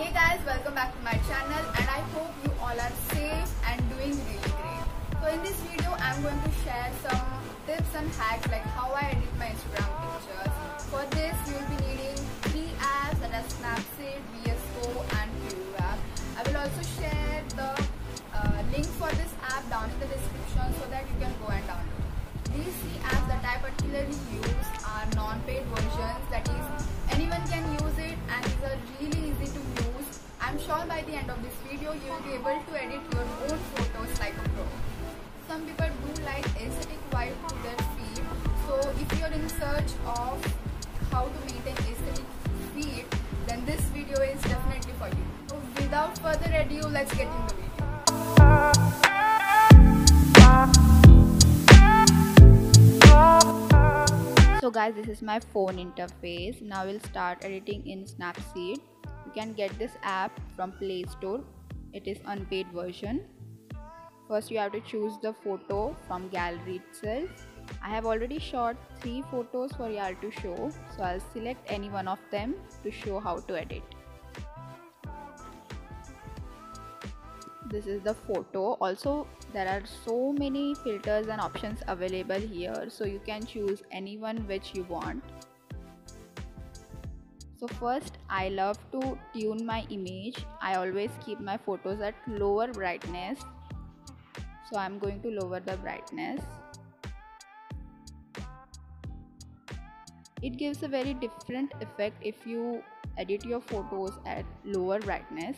Hey guys, welcome back to my channel and I hope you all are safe and doing really great. So in this video, I'm going to share some tips and hacks like how I edit my Instagram pictures. For this, you'll be needing 3 apps that are Snapseed, VS Code and QApp. I will also share the link for this app down in the description so that you can go and download. These 3 apps that I particularly use are non-paid versions, that is anyone can use it and these are really easy to use. I'm sure by the end of this video you will be able to edit your own photos like a pro. Some people do like aesthetic vibe to their feed, so if you're in search of how to maintain aesthetic feed, then this video is definitely for you. So without further ado, let's get into the video. So guys, this is my phone interface. Now we'll start editing in Snapseed. You can get this app from Play Store. It is unpaid version. First you have to choose the photo from gallery itself. I have already shot 3 photos for y'all to show, so I'll select any one of them to show how to edit. This is the photo. Also there are so many filters and options available here, so you can choose any one which you want. So first, I love to tune my image. I always keep my photos at lower brightness, so I'm going to lower the brightness. It gives a very different effect if you edit your photos at lower brightness.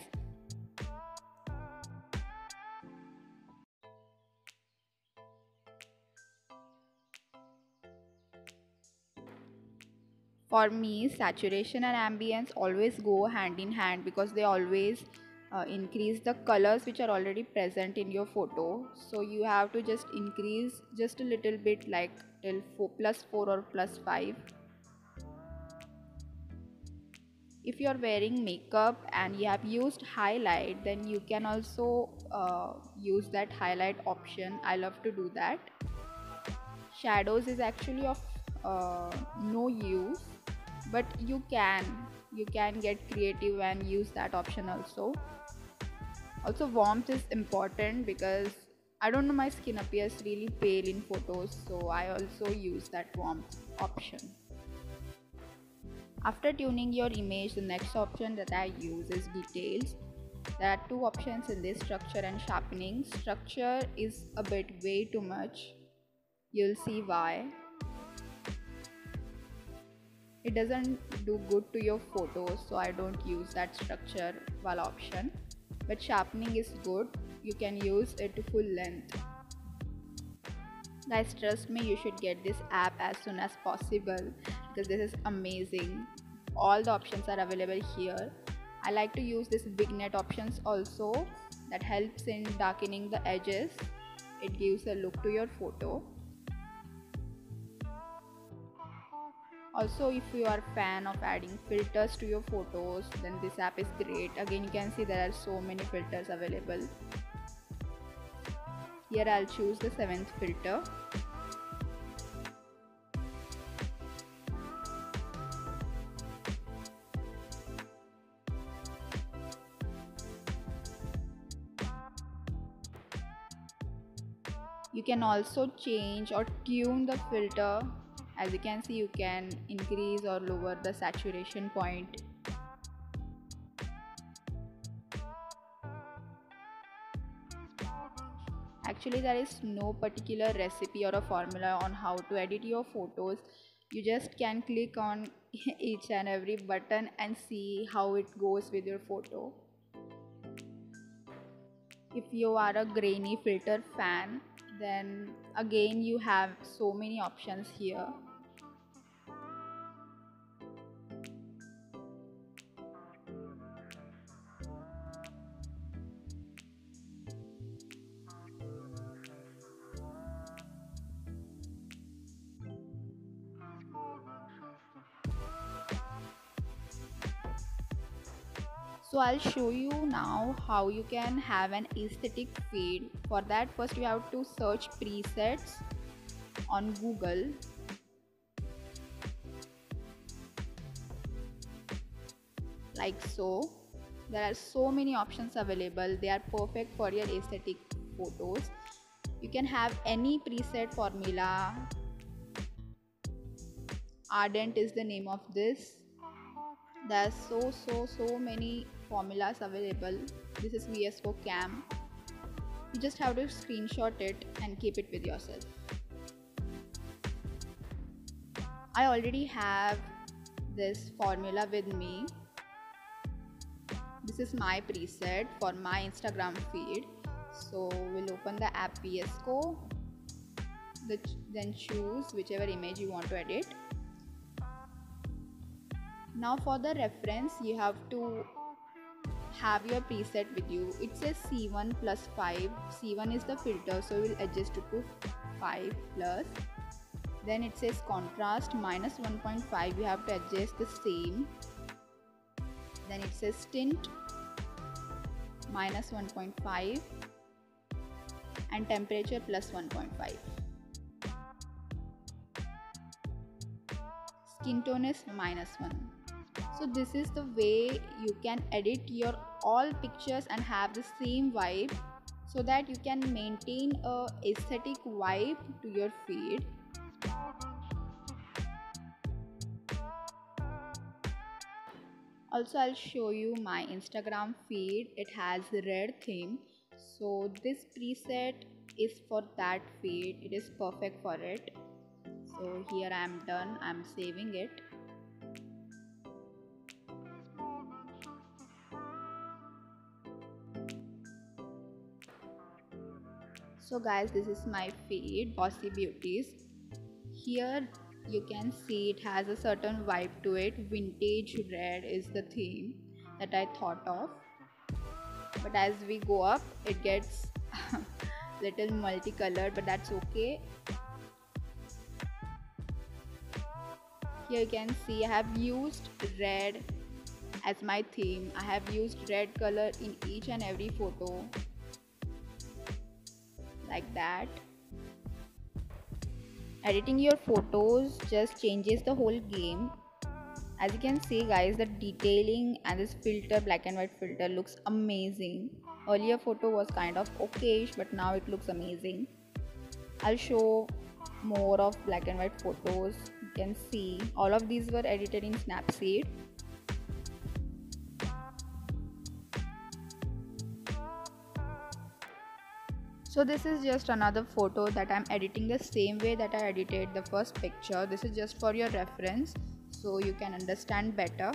For me, saturation and ambience always go hand in hand because they always increase the colors which are already present in your photo. So you have to just increase just a little bit, like till +4 or +5. If you are wearing makeup and you have used highlight, then you can also use that highlight option. I love to do that. Shadows is actually of no use, but you can get creative and use that option also. Warmth is important because I don't know, my skin appears really pale in photos, so I also use that warmth option. After tuning your image, the next option that I use is details. There are 2 options in this: structure and sharpening. Structure is a bit way too much. You'll see why. It doesn't do good to your photos, so I don't use that structure wala option. But sharpening is good. You can use it to full length. Guys, trust me, you should get this app as soon as possible because this is amazing. All the options are available here. I like to use this vignette options also. That helps in darkening the edges. It gives a look to your photo. Also, if you are a fan of adding filters to your photos, then this app is great. Again, you can see there are so many filters available. Here I'll choose the 7th filter. You can also change or tune the filter. As you can see, you can increase or lower the saturation point. Actually, there is no particular recipe or a formula on how to edit your photos. You just can click on each and every button and see how it goes with your photo. If you are a grainy filter fan, then again you have so many options here. So I'll show you now how you can have an aesthetic feed. For that, first you have to search presets on Google. Like so. There are so many options available. They are perfect for your aesthetic photos. You can have any preset formula. Ardent is the name of this. There are so many formulas available. This is VS Code Cam. You just have to screenshot it and keep it with yourself. I already have this formula with me. This is my preset for my Instagram feed. So we'll open the app VS Code, then choose whichever image you want to edit. Now for the reference, you have to have your preset with you. It says C1 plus 5. C1 is the filter, so we'll adjust it to 5 plus. Then it says contrast minus 1.5. You have to adjust the same. Then it says tint minus 1.5 and temperature plus 1.5. Skin tone is minus 1. So this is the way you can edit your all pictures and have the same vibe, so that you can maintain a aesthetic vibe to your feed. Also, I'll show you my Instagram feed. It has red theme, so this preset is for that feed. It is perfect for it. So here I am done. I'm saving it. So guys, this is my feed, Bossy Beauties. Here you can see it has a certain vibe to it. Vintage red is the theme that I thought of. But as we go up, it gets little multicolored, but that's okay. Here you can see I have used red as my theme. I have used red color in each and every photo, like that. Editing your photos just changes the whole game. As you can see guys, the detailing and this filter, black and white filter, looks amazing. Earlier photo was kind of okayish, but now it looks amazing. I'll show more of black and white photos. You can see all of these were edited in Snapseed. So this is just another photo that I'm editing the same way that I edited the first picture. This is just for your reference, so you can understand better.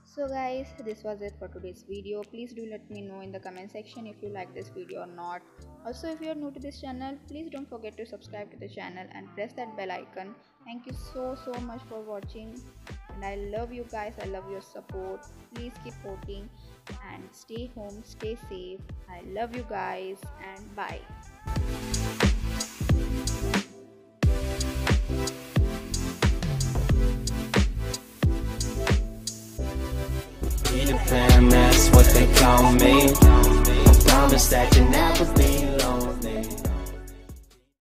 So guys, this was it for today's video. Please do let me know in the comment section if you like this video or not. Also, if you are new to this channel, please don't forget to subscribe to the channel and press that bell icon. Thank you so much for watching, and I love you guys. I love your support. Please keep voting and stay home, stay safe. I love you guys, and bye. Peter Pan, that's what they call me. I promise that you'll never be